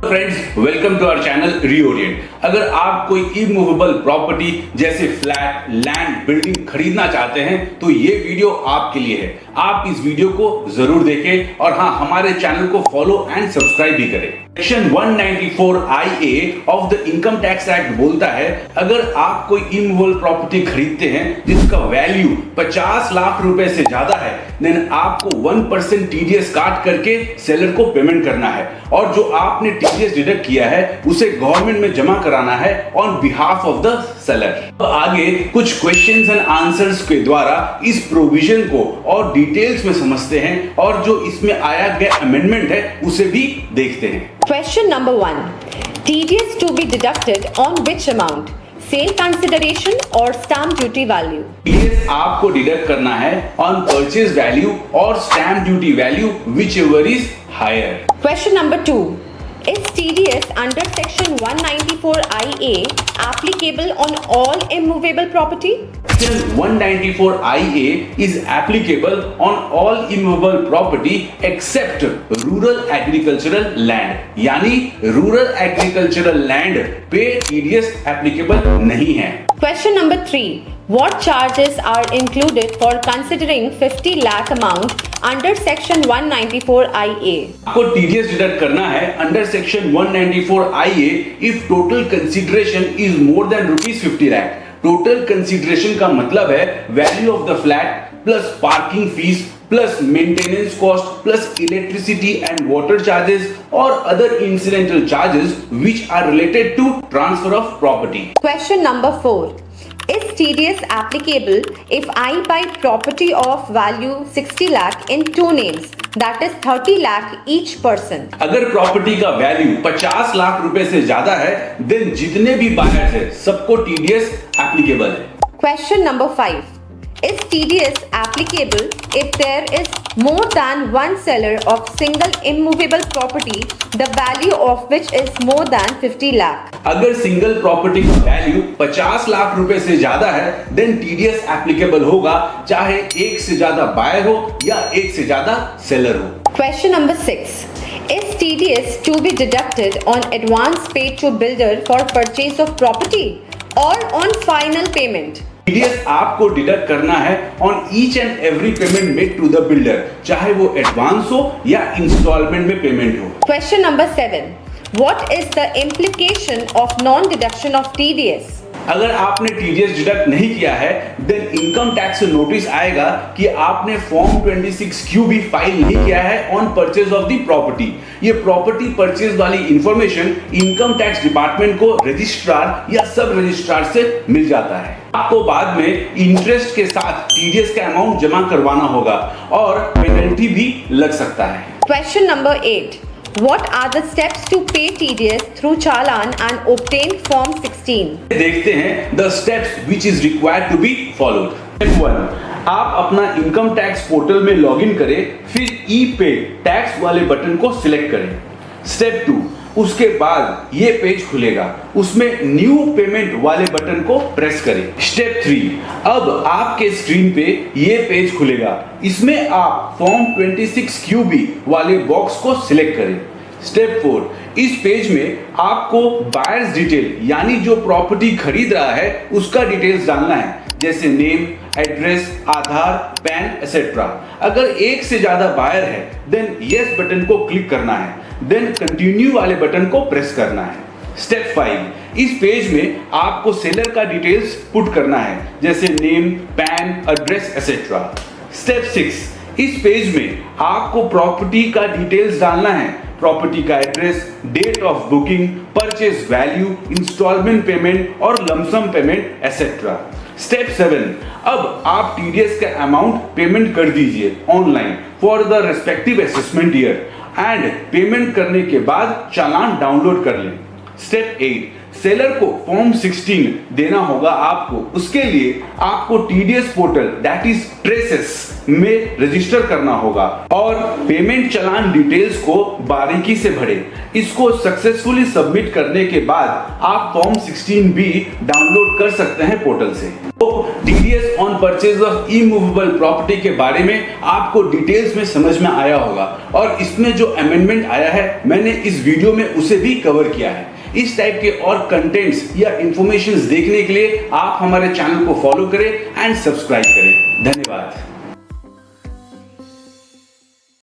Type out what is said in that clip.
Friends, welcome to our channel reorient. अगर आप कोई इमूवेबल प्रॉपर्टी जैसे फ्लैट, लैंड, बिल्डिंग खरीदना चाहते हैं तो ये वीडियो आपके लिए है। आप इस वीडियो को जरूर देखें और हाँ, हमारे चैनल को फॉलो एंड सब्सक्राइब भी करें। Section 194IA of the income tax act बोलता है, अगर आप कोई इमूवेबल प्रॉपर्टी खरीदते हैं जिसका वैल्यू 50 लाख रुपए से ज्यादा है, देन आपको 1% टीडीएस काट करके सेलर को पेमेंट करना है और जो आपने टीडीएस डिडक्ट किया है उसे गवर्नमेंट में जमा कराना है on behalf of the seller. तो आगे कुछ क्वेश्चंस एंड आंसर्स के द्वारा इस प्रोविजन को और डिटेल्स में समझते हैं और जो इसमें आया गया अमेंडमेंट है उसे भी देखते हैं। Question number 1. TDS to be deducted on which amount? Sale consideration or stamp duty value? TDS आपको डिडक्ट करना है ऑन परचेज वैल्यू और stamp duty value, whichever is higher. Question number 2. Is TDS under section 194IA applicable on all immovable property? Section 194IA is applicable on all immovable property except rural agricultural land. यानी rural agricultural land पे TDS applicable नहीं है। Question number 3. What charges are included for considering 50 lakh amount under section 194IA? आपको TDS deduct करना है under section 194IA if total consideration is more than ₹50 lakh। Total consideration का मतलब है value of the flat plus parking fees plus maintenance cost plus electricity and water charges और other incidental charges which are related to transfer of property. Question number 4. Is TDS applicable if I buy property of value 60 lakh in two names, that is 30 lakh each person? अगर property का value 50 lakh रुपए से ज्यादा है, then जितने भी buyers हैं सबको टीडीएस एप्लीकेबल है। Question number 5. Is TDS applicable if there is more than one seller of single immovable property, the value of which is more than 50 lakh? अगर सिंगल प्रॉपर्टी का वैल्यू 50 लाख रुपए से ज्यादा है, देन टीडीएस एप्लीकेबल होगा, चाहे एक से ज्यादा बायर हो या एक से ज्यादा सेलर हो। Question number 6. Is TDS to be deducted on advance paid to builder for purchase of property or on final payment? TDS आपको डिडक्ट करना है on each and every payment made to the builder, चाहे वो advance हो या instalment में payment हो। Question number 7. What is the implication of non-deduction of TDS? अगर आपने टीडीएस डिडक्ट नहीं किया है, देन इनकम टैक्स से नोटिस आएगा कि आपने फॉर्म 26Q भी फाइल नहीं किया है on purchase of the property. ये प्रॉपर्टी परचेज वाली इंफॉर्मेशन इनकम टैक्स डिपार्टमेंट को रजिस्ट्रार या सब रजिस्ट्रार से मिल जाता है। आपको बाद में इंटरेस्ट के साथ टीडीएस का अमाउंट जमा करवाना होगा और पेनल्टी भी लग सकता है। Question number 8. What are the steps to pay TDS through Challan and obtain Form 16? देखते हैं the steps which is required to be followed. Step 1. आप अपना इनकम टैक्स पोर्टल में लॉगिन करें, फिर ई-पे टैक्स वाले बटन को सिलेक्ट करें। स्टेप 2. उसके बाद ये पेज खुलेगा, उसमें न्यू पेमेंट वाले बटन को प्रेस करें। स्टेप 3. अब आपके स्क्रीन पे ये पेज खुलेगा, इसमें आप फॉर्म 26QB वाले बॉक्स को सिलेक्ट करें। स्टेप 4. इस पेज में आपको बायर्स डिटेल यानी जो प्रॉपर्टी खरीद रहा है उसका डिटेल्स डालना है, जैसे नेम, एड्रेस, आधार, पैन एसेट्रा। अगर एक से ज्यादा बायर है, देन यस बटन को क्लिक करना है, देन कंटिन्यू वाले बटन को प्रेस करना है। स्टेप 5. इस पेज में आपको सेलर का डिटेल्स पुट करना है, जैसे name, pan, address etcetera. Step 6. इस पेज में आपको प्रॉपर्टी का डिटेल्स डालना है, प्रॉपर्टी का address, date of booking, purchase value, instalment payment और लमसम पेमेंट एसेट्रा। स्टेप 7. अब आप टीडीएस का अमाउंट पेमेंट कर दीजिए online for the respective assessment year and payment करने के बाद चालान डाउनलोड कर लें। स्टेप 8. सेलर को फॉर्म 16 देना होगा आपको। उसके लिए आपको TDS portal that is traces में रजिस्टर करना होगा और पेमेंट चालान डिटेल्स को बारीकी से भरें। इसको सक्सेसफुली सबमिट करने के बाद आप फॉर्म 16 भी डाउनलोड कर सकते हैं पोर्टल से। तो TDS on purchase of immovable property के बारे में आपको डिटेल्स में समझ में आया होगा और इसमें जो अमेंडमेंट आया है मैंने इस वीडियो में उसे भी कवर किया है। इस टाइप के और कंटेंट्स या इंफॉर्मेशंस देखने के लिए आप हमारे चैनल को फॉलो करें एंड सब्सक्राइब करें। धन्यवाद।